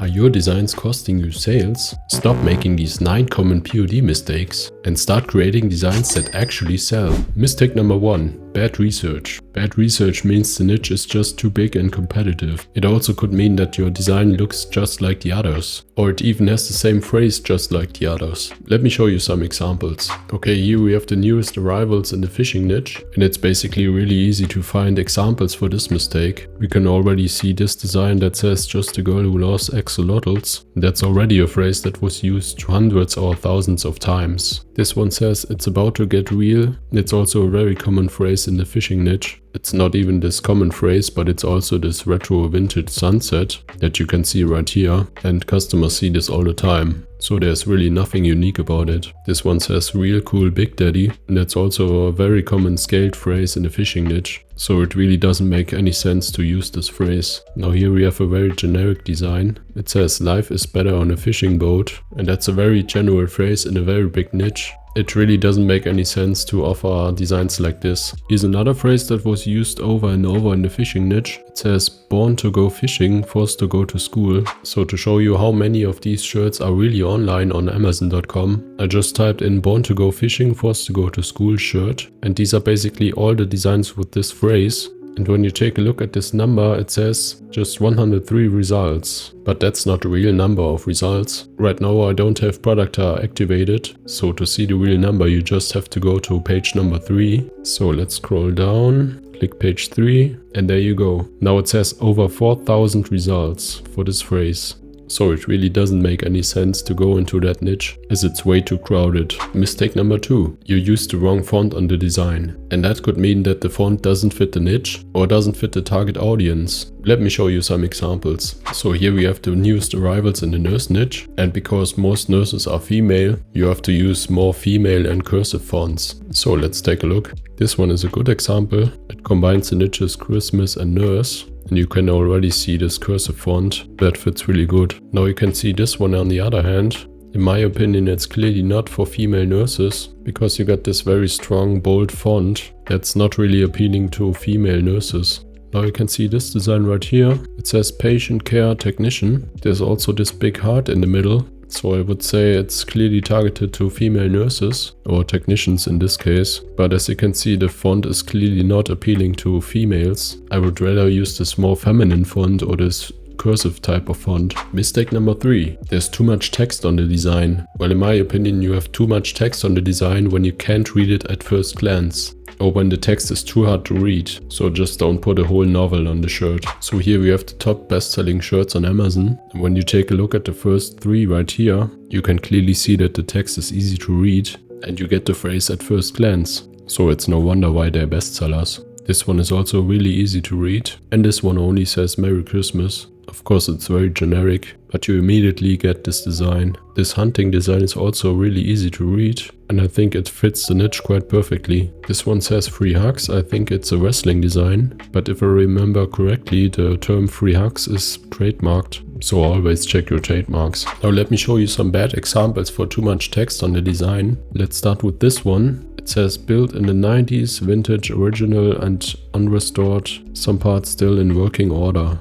Are your designs costing you sales? Stop making these 9 common POD mistakes and start creating designs that actually sell. Mistake number 1. Bad research. Bad research means the niche is just too big and competitive. It also could mean that your design looks just like the others, or it even has the same phrase just like the others. Let me show you some examples. Okay, here we have the newest arrivals in the fishing niche, and it's basically really easy to find examples for this mistake. We can already see this design that says just a girl who loves axolotls. That's already a phrase that was used hundreds or thousands of times. This one says it's about to get real. It's also a very common phrase in the fishing niche. It's not even this common phrase, but it's also this retro vintage sunset that you can see right here, and customers see this all the time. So there's really nothing unique about it. This one says real cool Big Daddy, and that's also a very common scaled phrase in the fishing niche. So it really doesn't make any sense to use this phrase. Now here we have a very generic design. It says life is better on a fishing boat, and that's a very general phrase in a very big niche. It really doesn't make any sense to offer designs like this. Here's another phrase that was used over and over in the fishing niche. It says born to go fishing, forced to go to school. So to show you how many of these shirts are really online on Amazon.com, I just typed in born to go fishing, forced to go to school shirt. And these are basically all the designs with this phrase. And when you take a look at this number, it says just 103 results. But that's not the real number of results. Right now I don't have Productar activated, so to see the real number you just have to go to page number 3. So let's scroll down, click page 3, and there you go. Now it says over 4,000 results for this phrase. So it really doesn't make any sense to go into that niche, as it's way too crowded. Mistake number 2. You used the wrong font on the design. And that could mean that the font doesn't fit the niche or doesn't fit the target audience. Let me show you some examples. So here we have the newest arrivals in the nurse niche, and because most nurses are female, you have to use more female and cursive fonts. So let's take a look. This one is a good example. It combines the niches Christmas and nurse. And you can already see this cursive font, that fits really good. Now you can see this one on the other hand. In my opinion, it's clearly not for female nurses, because you got this very strong, bold font that's not really appealing to female nurses. Now you can see this design right here. It says patient care technician. There's also this big heart in the middle. So I would say it's clearly targeted to female nurses, or technicians in this case. But as you can see, the font is clearly not appealing to females. I would rather use this more feminine font or this cursive type of font. Mistake number 3. There's too much text on the design. Well, in my opinion, you have too much text on the design when you can't read it at first glance, or when the text is too hard to read. So just don't put a whole novel on the shirt. So here we have the top best-selling shirts on Amazon. And when you take a look at the first 3 right here, you can clearly see that the text is easy to read and you get the phrase at first glance. So it's no wonder why they're bestsellers. This one is also really easy to read, and this one only says Merry Christmas. Of course it's very generic, but you immediately get this design. This hunting design is also really easy to read, and I think it fits the niche quite perfectly. This one says free hugs. I think it's a wrestling design, but if I remember correctly, the term free hugs is trademarked, so always check your trademarks. Now let me show you some bad examples for too much text on the design. Let's start with this one. It says built in the 90s, vintage, original and unrestored, some parts still in working order.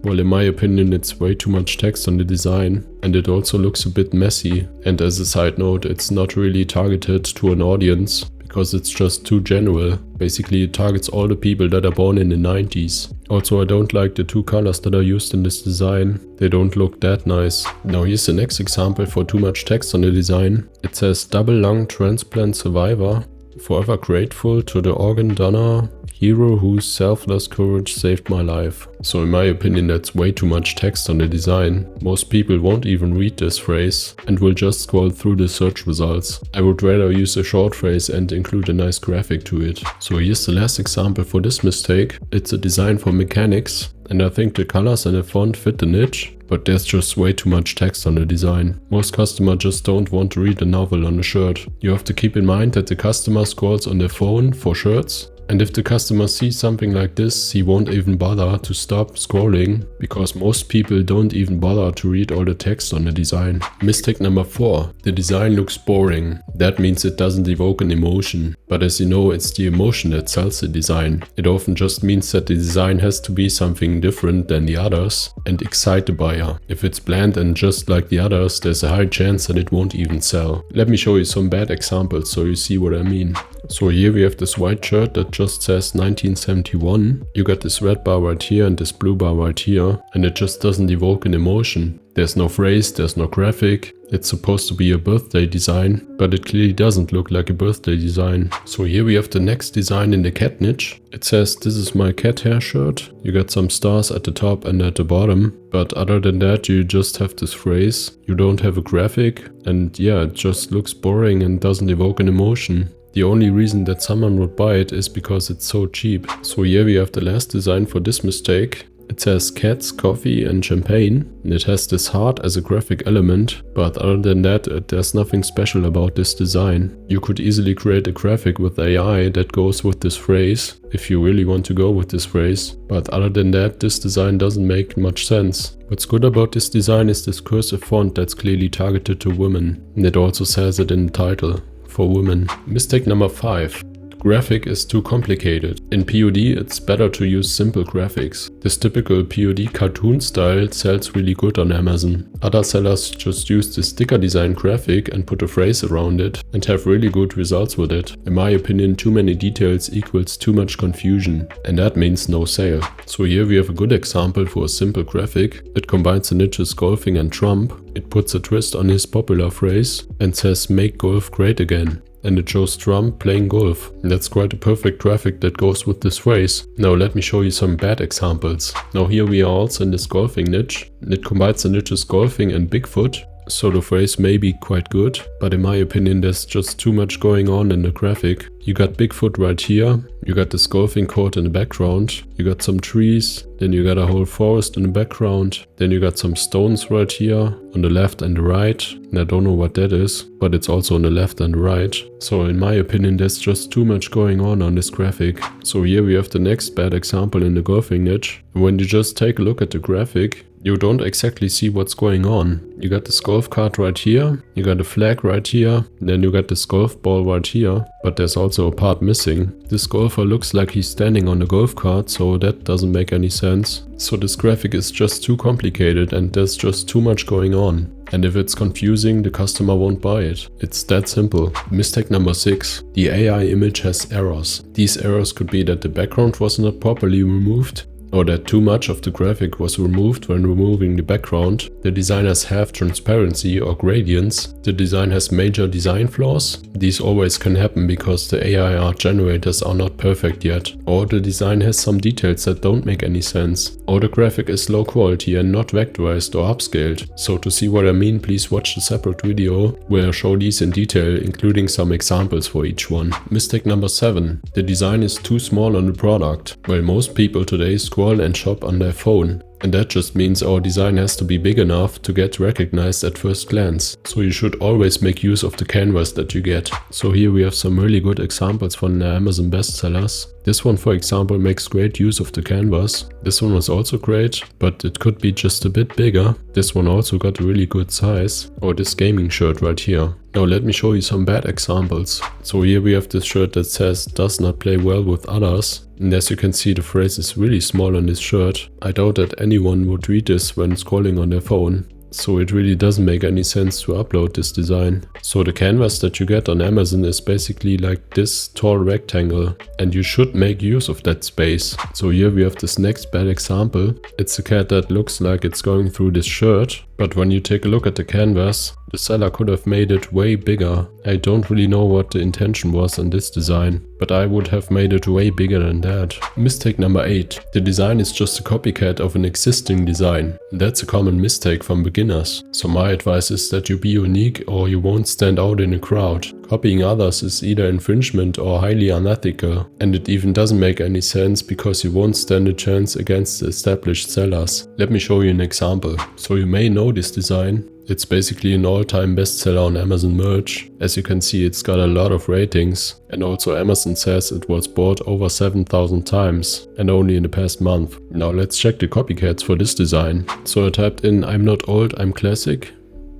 Well, in my opinion, it's way too much text on the design, and it also looks a bit messy. And as a side note, it's not really targeted to an audience, because it's just too general. Basically, it targets all the people that are born in the 90s. Also, I don't like the 2 colors that are used in this design. They don't look that nice. Now here's the next example for too much text on the design. It says double lung transplant survivor, forever grateful to the organ donor, hero whose selfless courage saved my life. So in my opinion, that's way too much text on the design. Most people won't even read this phrase and will just scroll through the search results. I would rather use a short phrase and include a nice graphic to it. So here's the last example for this mistake. It's a design for mechanics, and I think the colors and the font fit the niche, but there's just way too much text on the design. Most customers just don't want to read a novel on a shirt. You have to keep in mind that the customer scrolls on their phone for shirts, and if the customer sees something like this, he won't even bother to stop scrolling, because most people don't even bother to read all the text on the design. Mistake number 4. The design looks boring. That means it doesn't evoke an emotion. But as you know, it's the emotion that sells the design. It often just means that the design has to be something different than the others and excite the buyer. fire. If it's bland and just like the others, there's a high chance that it won't even sell. Let me show you some bad examples so you see what I mean. So here we have this white shirt that just says 1971. You got this red bar right here and this blue bar right here, and it just doesn't evoke an emotion. There's no phrase, there's no graphic. It's supposed to be a birthday design, but it clearly doesn't look like a birthday design. So here we have the next design in the cat niche. It says, "This is my cat hair shirt." You got some stars at the top and at the bottom, but other than that you just have this phrase. You don't have a graphic, and yeah, it just looks boring and doesn't evoke an emotion. The only reason that someone would buy it is because it's so cheap. So here we have the last design for this mistake. It says cats, coffee and champagne, and it has this heart as a graphic element, but other than that there's nothing special about this design. You could easily create a graphic with AI that goes with this phrase, if you really want to go with this phrase, but other than that this design doesn't make much sense. What's good about this design is this cursive font that's clearly targeted to women, and it also says it in the title, for women. Mistake number 5. Graphic is too complicated. In POD it's better to use simple graphics. This typical POD cartoon style sells really good on Amazon. Other sellers just use the sticker design graphic and put a phrase around it and have really good results with it. In my opinion, too many details equals too much confusion, and that means no sale. So here we have a good example for a simple graphic. It combines the niches golfing and Trump. It puts a twist on his popular phrase and says "Make golf great again." And it shows Trump playing golf. And that's quite a perfect graphic that goes with this phrase. Now let me show you some bad examples. Now here we are also in this golfing niche. It combines the niches golfing and Bigfoot. So the phrase may be quite good, but in my opinion there's just too much going on in the graphic. You got Bigfoot right here, you got this golfing court in the background, you got some trees, then you got a whole forest in the background, then you got some stones right here on the left and the right, and I don't know what that is, but it's also on the left and the right. So in my opinion there's just too much going on this graphic. So here we have the next bad example in the golfing niche. When you just take a look at the graphic, you don't exactly see what's going on. You got this golf cart right here, you got a flag right here, then you got this golf ball right here, but there's also a part missing. This golfer looks like he's standing on the golf cart, so that doesn't make any sense. So this graphic is just too complicated and there's just too much going on. And if it's confusing, the customer won't buy it. It's that simple. Mistake number 6. The AI image has errors. These errors could be that the background was not properly removed, or that too much of the graphic was removed when removing the background. The designers have transparency or gradients. The design has major design flaws. These always can happen because the AI art generators are not perfect yet. Or the design has some details that don't make any sense. Or the graphic is low quality and not vectorized or upscaled. So to see what I mean, please watch the separate video where I show these in detail, including some examples for each one. Mistake number 7. The design is too small on the product. Well, most people today scroll and shop on their phone. And that just means our design has to be big enough to get recognized at first glance. So you should always make use of the canvas that you get. So here we have some really good examples from the Amazon bestsellers. This one, for example, makes great use of the canvas. This one was also great, but it could be just a bit bigger. This one also got a really good size. Or this gaming shirt right here. Now let me show you some bad examples. So here we have this shirt that says "does not play well with others." And as you can see, the phrase is really small on this shirt. I doubt that anyone would read this when scrolling on their phone. So it really doesn't make any sense to upload this design. So the canvas that you get on Amazon is basically like this tall rectangle, and you should make use of that space. So here we have this next bad example. It's a cat that looks like it's going through this shirt, but when you take a look at the canvas, the seller could have made it way bigger. I don't really know what the intention was on this design, but I would have made it way bigger than that. Mistake number 8. The design is just a copycat of an existing design. That's a common mistake from beginners. So my advice is that you be unique or you won't stand out in a crowd. Copying others is either infringement or highly unethical. And it even doesn't make any sense because you won't stand a chance against the established sellers. Let me show you an example. So you may know this design. It's basically an all-time bestseller on Amazon merch. As you can see, it's got a lot of ratings, and also Amazon says it was bought over 7,000 times and only in the past month. Now let's check the copycats for this design. So I typed in "I'm not old, I'm classic."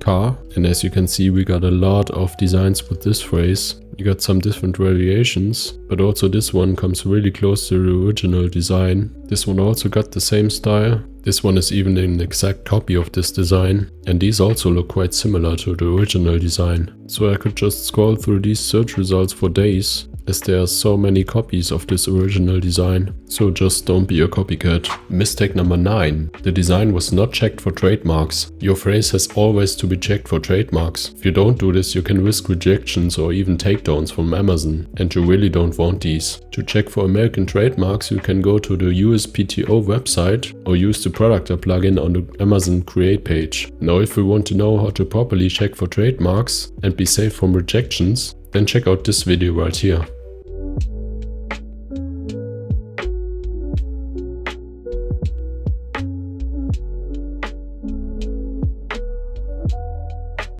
car. And as you can see, we got a lot of designs with this phrase. You got some different variations, but also this one comes really close to the original design. This one also got the same style. This one is even an exact copy of this design. And these also look quite similar to the original design. So I could just scroll through these search results for days, as there are so many copies of this original design. So just don't be a copycat. Mistake number 9. The design was not checked for trademarks. Your phrase has always to be checked for trademarks. If you don't do this, you can risk rejections or even takedowns from Amazon, and you really don't want these. To check for American trademarks, you can go to the USPTO website or use the Productor plugin on the Amazon Create page. Now, if you want to know how to properly check for trademarks and be safe from rejections, then check out this video right here.